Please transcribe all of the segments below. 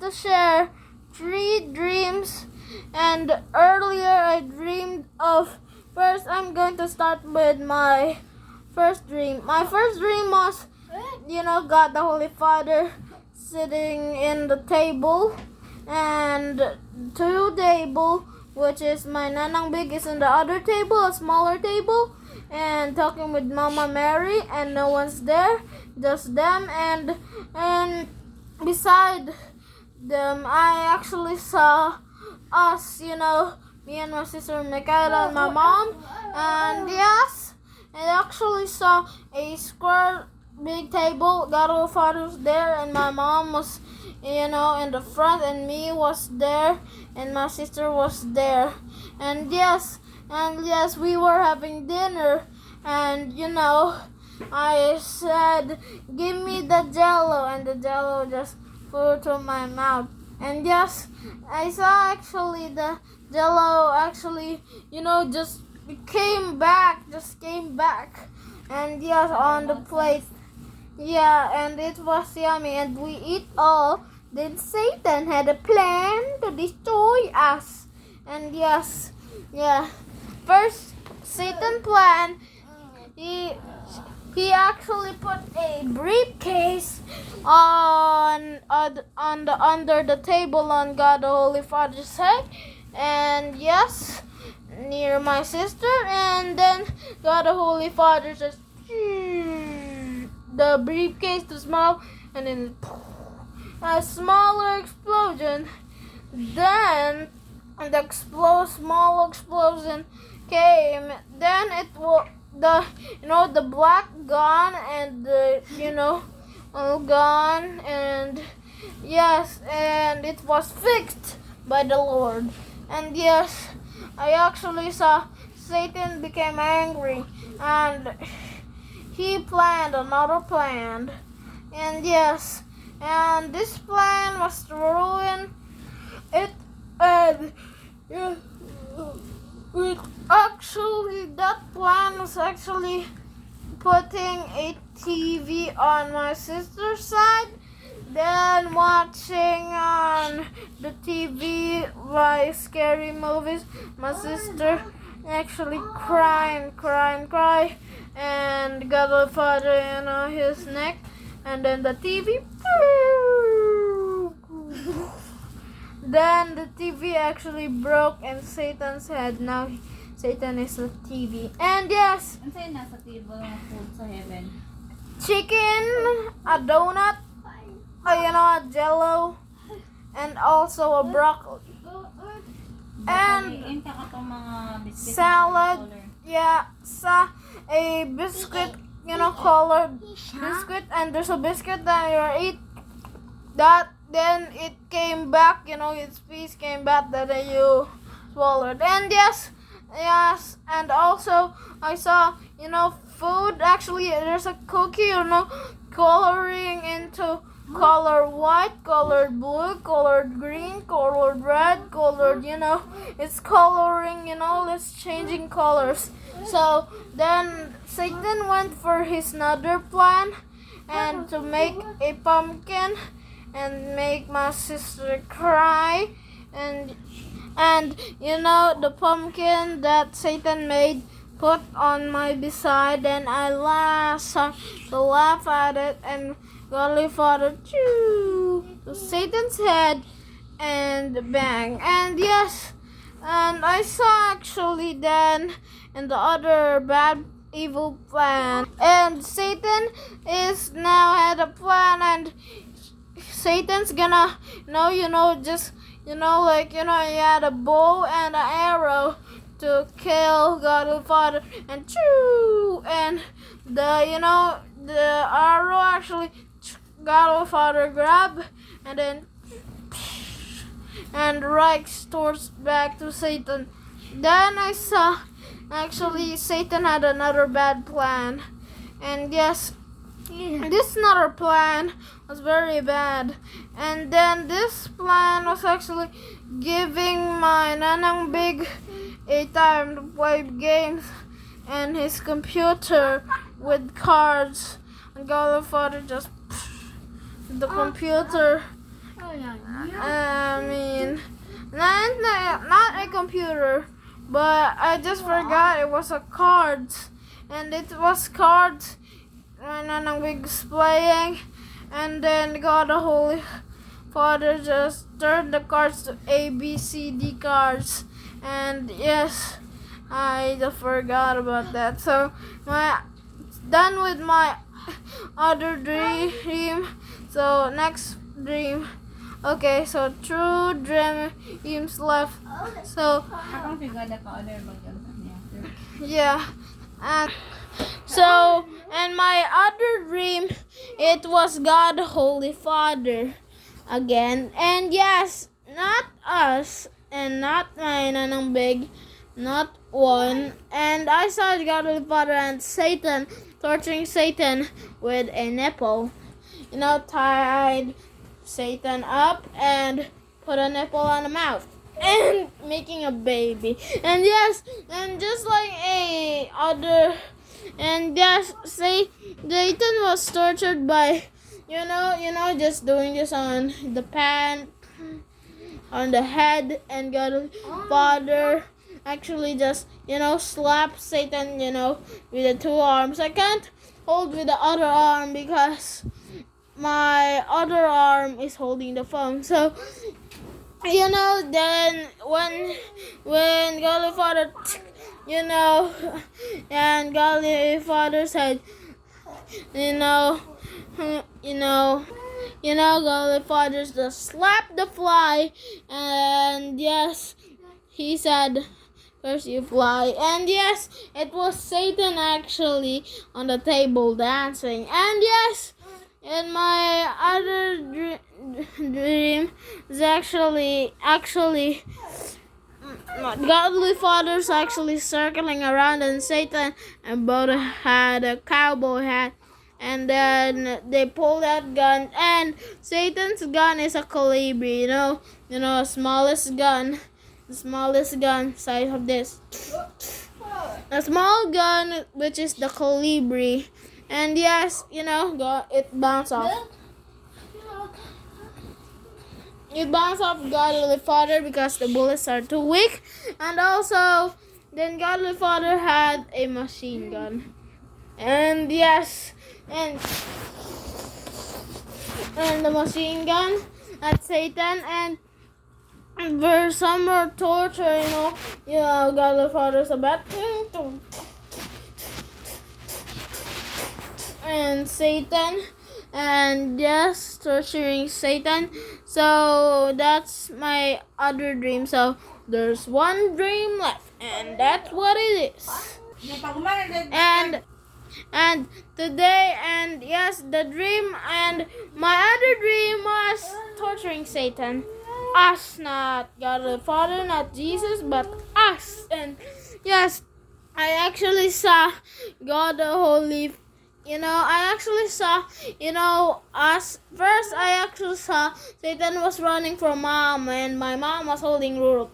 to share 3 dreams. And earlier I dreamed of. First, I'm going to start with my first dream. My first dream was, God the Holy Father sitting in the table, and 2 table, which is my Nanang Big, is in the other table, a smaller table, and talking with Mama Mary, and no one's there, just them, and beside them, I actually saw us, me and my sister Michaela and my mom, and yes, I actually saw a square big table. God our Father was there, and my mom was, in the front, and me was there, and my sister was there, and yes, we were having dinner, and I said, "Give me the Jello," and the Jello just flew to my mouth. And yes, I saw actually the Jello actually, just came back, and yes, on the plate. Yeah, and it was yummy, and we eat all. Then Satan had a plan to destroy us. And yes, yeah. First, Satan plan, he actually put a briefcase on the under the table on God the Holy Father's head, and yes, near my sister, and then God the Holy Father just the briefcase to small, and then a smaller explosion. Then the small explosion came. Then it was the black gone, and the all gone, and yes, and it was fixed by the Lord. And yes, I actually saw Satan became angry, and he planned another plan. And yes, and this plan was to ruin it, and that plan was actually putting a TV on my sister's side, then watching on the TV by scary movies. My sister actually cry, and got a father his neck, and then the TV. Then the TV actually broke in Satan's head. Now Satan is a TV. And yes, Ano sa'yo nasa table ng food sa heaven? chicken, a donut, a Jello, and also a broccoli. And Yung kakatong mga biscuit salad, color. yeah, a biscuit, colored biscuit, and there's a biscuit that you eat. That then it came back, its piece came back that you swallowed. And yes, and also I saw, food. Actually, there's a cookie, coloring into color white, colored blue, colored green, colored red, colored, it's coloring, it's changing colors. So then Satan went for his another plan, and to make a pumpkin and make my sister cry, and the pumpkin that Satan made put on my beside, and I laugh at it, and Godly Father chew to Satan's head, and bang. And yes, and I saw actually then in the other bad evil plan, and Satan is now had a plan, and Satan's gonna he had a bow and an arrow to kill God the Father, and and the arrow actually God the Father grabbed, and then and right towards back to Satan. Then I saw actually Satan had another bad plan, and yes, this another plan was very bad. And then this plan was actually giving my Nanang Big a time to play games and his computer with cards. And God the Father just the computer I mean, not a computer, but I just forgot it was a cards, and it was cards, and then I was playing, and then God the Holy Father just turned the cards to A, B, C, D cards, and yes, I just forgot about that. So my done with my other dream. So next dream. Okay, so true dreams left. So Akong figada ka order ba yun? yeah, and so and my other dream, it was God Holy Father again, and yes, not us and not my nanang big, not one, and I saw God Holy Father and Satan torturing Satan with a nipple, tied Satan up and put a nipple on the mouth and making a baby. And yes, and just like a other, and yes, say Satan was tortured by, just doing this on the pan, on the head, and God Father actually just, slap Satan, with the two arms. I can't hold with the other arm because my other arm is holding the phone. So, then when Godly Father, and Godly Father said, Godly Father just slapped the fly, and yes, he said, "Curse you, fly." And yes, it was Satan actually on the table dancing. And yes, in my other dream is actually Godly Father's actually circling around, and Satan and both had a cowboy hat, and then they pull that gun, and Satan's gun is a Colibri, the smallest gun size of this, a small gun, which is the Colibri. And yes, it bounced off. It bounced off Godly Father because the bullets are too weak. And also, then Godly Father had a machine gun. And yes, and the machine gun at Satan, and for some more torture, Godly Father's about and Satan, and yes, torturing Satan. So that's my other dream. So there's one dream left, and that's what it is. And today, and yes, the dream, and my other dream was torturing Satan. Us, not God the Father, not Jesus, but us. And yes, I actually saw God the Holy, I actually saw, us. First, I actually saw Satan was running from mom, and my mom was holding rule.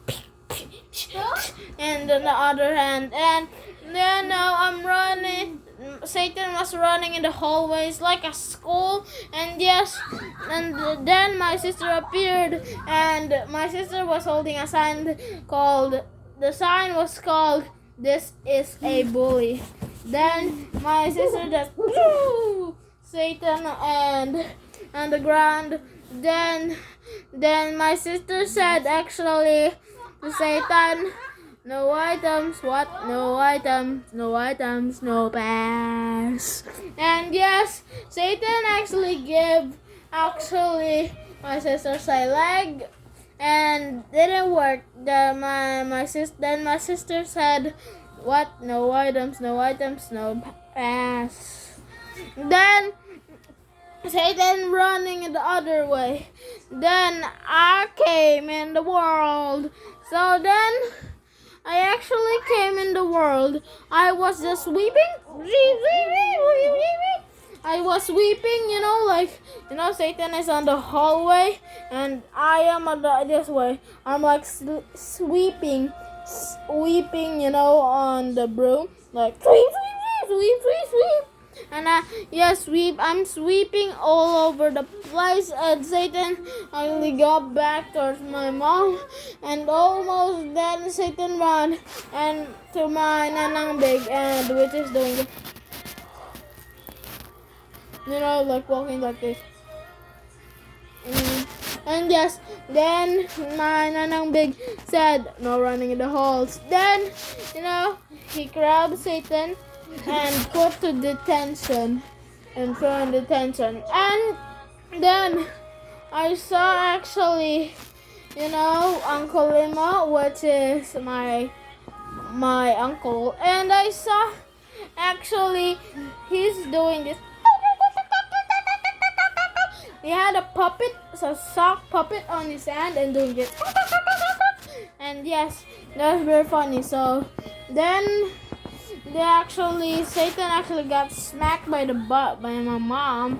And on the other hand, and then now I'm running. Satan was running in the hallways like a school, and yes, and then my sister appeared, and my sister was holding a sign called, the sign was called, "This is a bully." Then my sister just threw Satan and the ground. Then my sister said actually to Satan, "No items, what? No items, no items, no pass." And yes, Satan actually gave my sister's a leg, and didn't work. Then my sister said, "What? No items, no items, no pass." Then Satan running the other way. Then I came in the world. So then I actually came in the world. I was just weeping. I was weeping, Satan is on the hallway, and I am on this way. I'm like sweeping, on the broom, like sweep, sweep, sweep, sweep, sweep. And I'm sweeping all over the place, and Satan only got back towards my mom, and almost then Satan ran and to my nanang big, and which is doing it, like walking like this. And yes, then my nanang big said no running in the halls. Then he grabbed Satan and put to detention and throw in detention. And then I saw actually Uncle Lima, which is my uncle, and I saw actually he's doing this. He had a sock puppet on his hand and doing it. And yes, that was very funny. So then Satan actually got smacked by the butt by my mom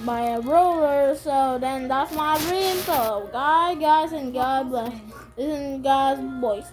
by a roller. So then that's my dream. So bye guys, and God bless. This is God's voice.